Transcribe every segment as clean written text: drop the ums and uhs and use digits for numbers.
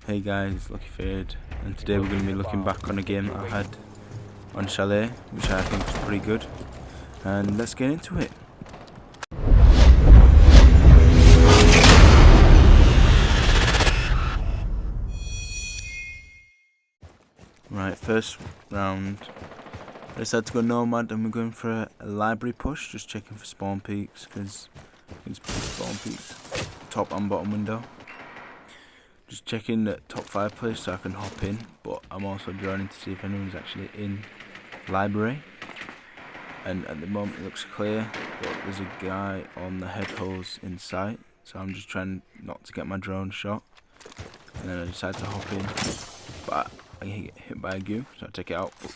Hey guys, Lucky Fade, and today we're going to be looking back on a game that I had on Chalet, which I think was pretty good, and let's get into it. Right, first round, I decided to go Nomad and we're going for a library push, just checking for spawn peaks, because it's spawn peaks, top and bottom window. Just checking the top 5 place so I can hop in, but I'm also droning to see if anyone's actually in library. And at the moment it looks clear, but there's a guy on the head holes in sight, so I'm just trying not to get my drone shot. And then I decide to hop in, but I get hit by a goo, so I take it out. But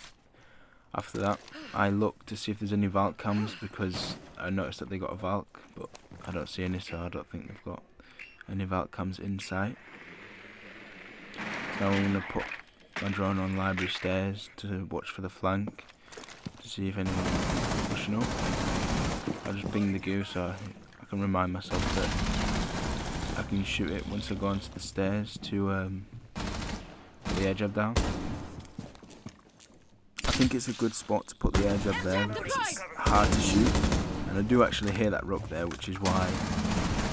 after that, I look to see if there's any Valk cams, because I noticed that they got a Valk, but I don't see any, so I don't think they've got any Valk cams in sight. Now I'm going to put my drone on library stairs to watch for the flank, to see if anyone's pushing up. I'll just bing the goo so I can remind myself that I can shoot it once I go onto the stairs to put the air jab down. I think it's a good spot to put the air jab there because it's hard to shoot, and I do actually hear that rook there, which is why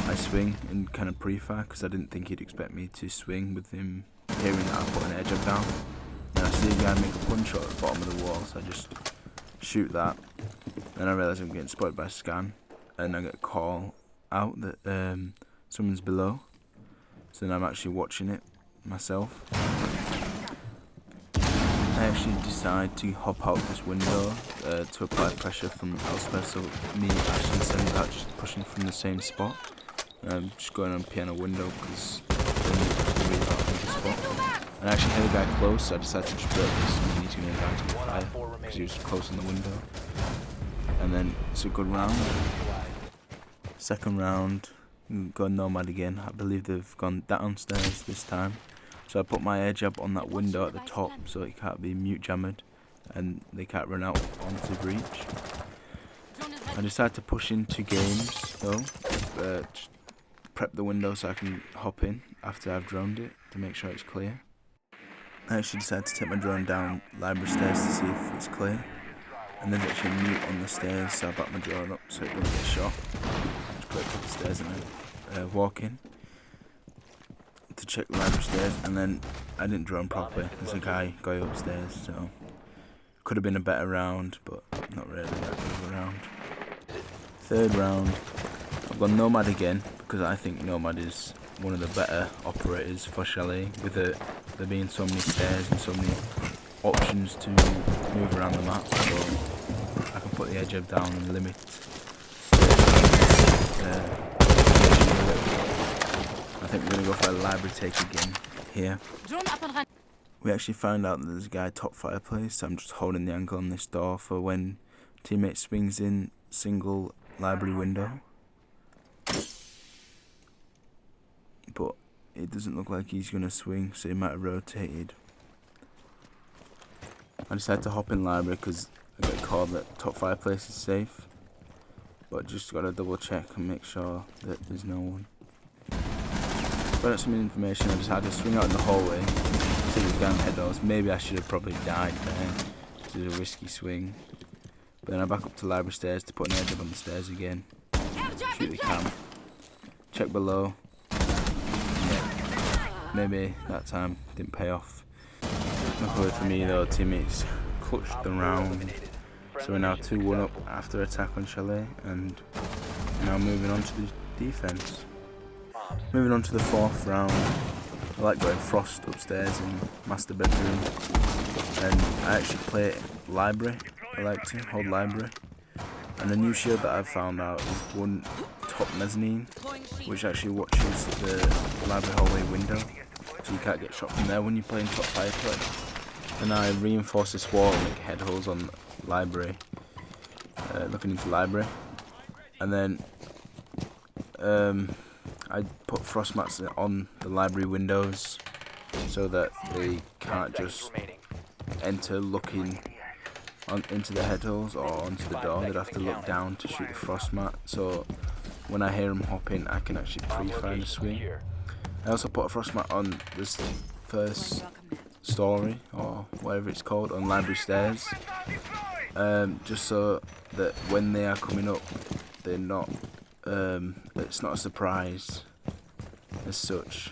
I swing in kind of pre-fire, because I didn't think he'd expect me to swing with him hearing that I put an air jab down. And I see a guy make a punch shot at the bottom of the wall, so I just shoot that. Then I realise I'm getting spotted by a scan, and I get a call out that someone's below. So then I'm actually watching it myself. I actually decide to hop out this window to apply pressure from elsewhere, so me actually sends out just pushing from the same spot. Just going on piano window because really hard to the spot. And I actually had a guy close, so I decided to just break this and he's going to go to fire because he was close in the window. And then it's a good round. Second round, go Nomad again. I believe they've gone downstairs this time. So I put my air jab on that window at the top so it can't be mute jammed and they can't run out onto breach. I decided to push into games though, just prep the window so I can hop in after I've droned it to make sure it's clear. I actually decided to take my drone down library stairs to see if it's clear, and there's actually a mute on the stairs, so I back my drone up so it doesn't get shot. Just put it up the stairs and then walk in to check the library stairs, and then I didn't drone properly. There's a guy going upstairs, so could have been a better round, but not really that good of a round. Third round, I've gone Nomad again because I think Nomad is one of the better operators for Chalet, with there being so many stairs and so many options to move around the map, so I can put the air jab down and limit I think we're going to go for a library take again here. We actually found out that there's a guy top 5 place, so I'm just holding the angle on this door for when teammate swings in single library window. But it doesn't look like he's going to swing, so he might have rotated. I decided to hop in library because I get called that top 5 place is safe, but just got to double check and make sure that there's no one. Got out some information. I just had to swing out in the hallway, see the guy on head holes. Maybe I should have probably died there. This is a risky swing. But then I back up to library stairs to put an air jab on the stairs again. Shoot the cam. Check below. Yeah. Maybe that time didn't pay off. Luckily for me though, teammates clutched the round. So we're now 2-1 up after attack on Chalet, and now moving on to the defense. Moving on to the fourth round, I like going Frost upstairs in master bedroom, and I actually play library. I like to hold library, and the new shield that I've found out is one top mezzanine, which actually watches the library hallway window, so you can't get shot from there when you're playing top 5 play. And I reinforce this wall and make head holes on library, looking into library, and then I put frost mats on the library windows so that they can't just enter looking into the head holes or onto the door. They'd have to look down to shoot the frost mat. So when I hear them hop in, I can actually pre-fire the swing. I also put a frost mat on this first story, or whatever it's called, on library stairs, just so that when they are coming up, they're not, it's not a surprise as such.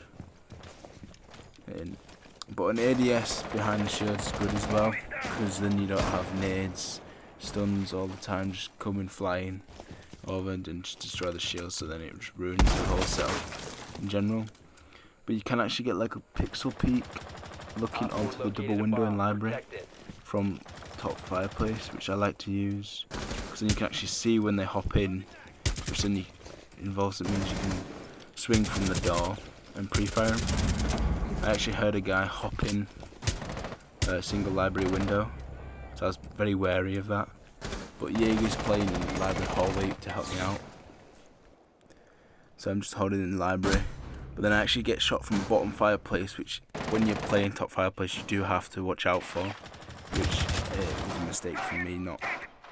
But an ADS behind the shield is good as well, because then you don't have nades, stuns all the time just coming flying over and just destroy the shield, so then it just ruins the whole setup in general. But you can actually get like a pixel peek looking onto the double window in library from top fireplace, which I like to use, because then you can actually see when they hop in, which then means you can swing from the door and pre-fire them. I actually heard a guy hop in a single library window, so I was very wary of that. But Jaeger's playing in the library hallway to help me out, so I'm just holding in the library. But then I actually get shot from the bottom fireplace, which when you're playing top fireplace you do have to watch out for, which was a mistake for me not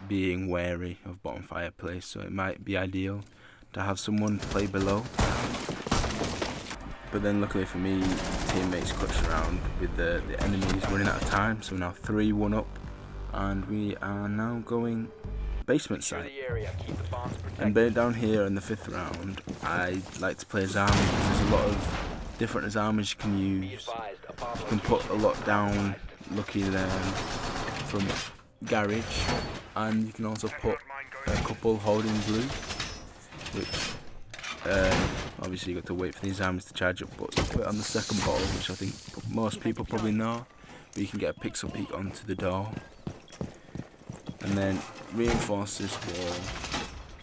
being wary of bottom fireplace, so it might be ideal to have someone play below. But then luckily for me, teammates clutched around with the enemies running out of time, so we're now 3-1 up, and we are now going basement site. And down here in the 5th round, I like to play as army because there's a lot of different as armies you can use. You can put a lot down looking from garage, and you can also put a couple holding blue, which obviously you got to wait for these armies to charge up, but you put it on the second bottle, which I think most people probably know, but you can get a pixel peek onto the door. And then reinforce this wall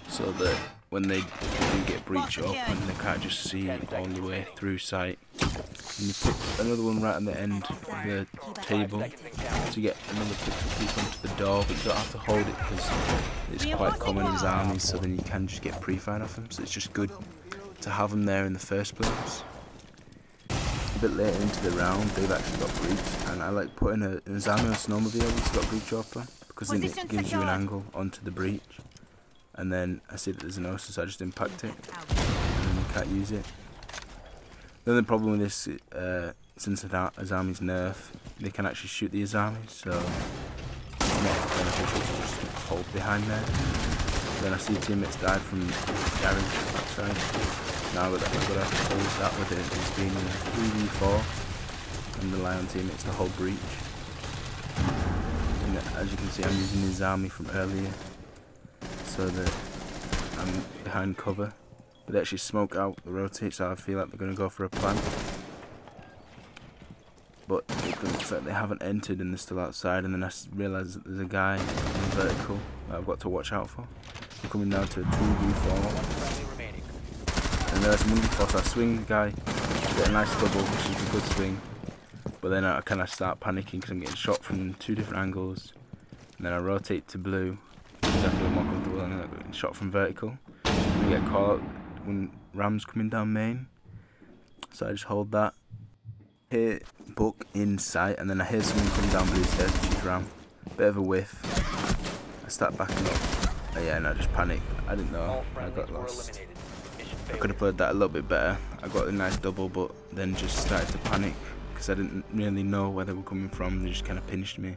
so that when they do get breach up and they can't just see all the way through sight. And you put another one right on the end of the table to get another pixel peek onto the door, but you don't have to hold it because it's quite common in his armies, so then you can just get pre-fired off them, so it's just good to have them there in the first place. A bit later into the round, they've actually got breach, and I like putting an Azami or snowmobile which got breach open, because then it gives you an angle onto the breach, and then I see that there's an Osa, so I just impact it, and then you can't use it. Then the problem with this, since Azami's nerf, they can actually shoot the Azamis, so it's not beneficial to just hold behind there. Then I see teammates died from garage backside. Now I've got to hold that with it. It's been a 3v4 and rely on teammates to hold breach. And as you can see, I'm using his army from earlier so that I'm behind cover. But they actually smoke out the rotate, so I feel like they're going to go for a plant. But it looks like they haven't entered and they're still outside, and then I realise that there's a guy in the vertical that I've got to watch out for. We're coming down to a 2v4. And there's some so I swing the guy, get a nice double, which is a good swing. But then I kind of start panicking because I'm getting shot from 2 different angles. And then I rotate to blue, because I feel more comfortable, and then I'm getting shot from vertical. And I get a call out when Ram's coming down main. So I just hold that. Hit Book in sight, and then I hear someone coming down blue stairs, which is Ram. Bit of a whiff. I start backing up. Oh yeah, and I just panic. I didn't know. I got lost. I could have played that a little bit better. I got a nice double, but then just started to panic because I didn't really know where they were coming from. They just kind of pinched me.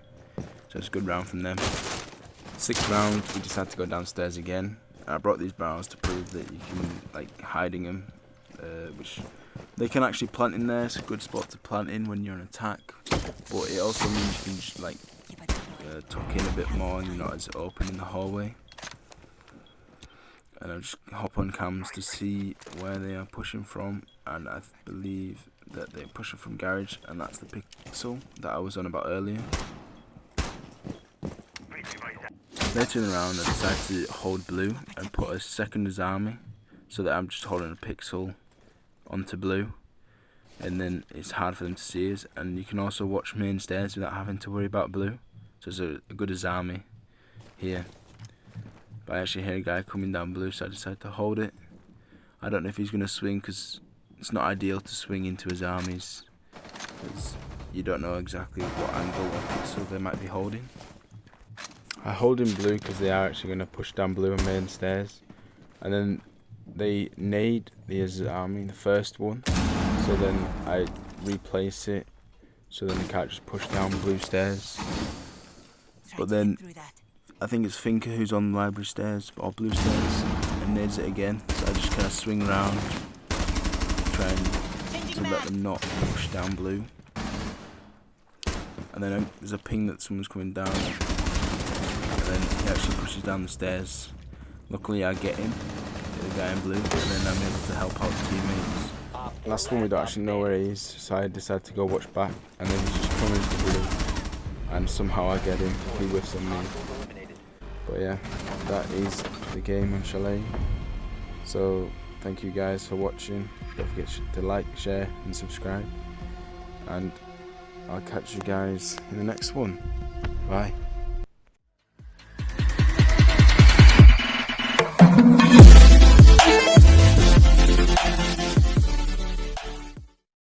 So it's a good round from them. 6th round, we just had to go downstairs again. I brought these barrels to prove that you can, like, hiding them, which they can actually plant in there. It's a good spot to plant in when you're on attack, but it also means you can just, like, tuck in a bit more and you're not as open in the hallway. And I'll just hop on cams to see where they are pushing from, and I believe that they're pushing from garage, and that's the pixel that I was on about earlier. Later in the round, I decided to hold blue and put a second Azami, so that I'm just holding a pixel onto blue, and then it's hard for them to see us, and you can also watch main stairs without having to worry about blue. So it's a good Azami here. But I actually hear a guy coming down blue, so I decided to hold it. I don't know if he's going to swing, because it's not ideal to swing into his armies, because you don't know exactly what angle or pixel they might be holding. I hold in blue because they are actually going to push down blue and main stairs, and then they nade the army, the first one, So then I replace it, so then the cat just push down blue stairs. But then I think it's Finker who's on the library stairs or blue stairs and nades it again. So I just kind of swing around, trying to let them not push down blue. And then there's a ping that someone's coming down, and then he actually pushes down the stairs. Luckily I get him, get the guy in blue, and then I'm able to help out the teammates. Last one we don't actually know where he is, so I decided to go watch back, and then he's just coming to blue, and somehow I get him, he whiffs on me. But yeah, that is the game on Chalet. So thank you guys for watching. Don't forget to like, share and subscribe, and I'll catch you guys in the next one. Bye.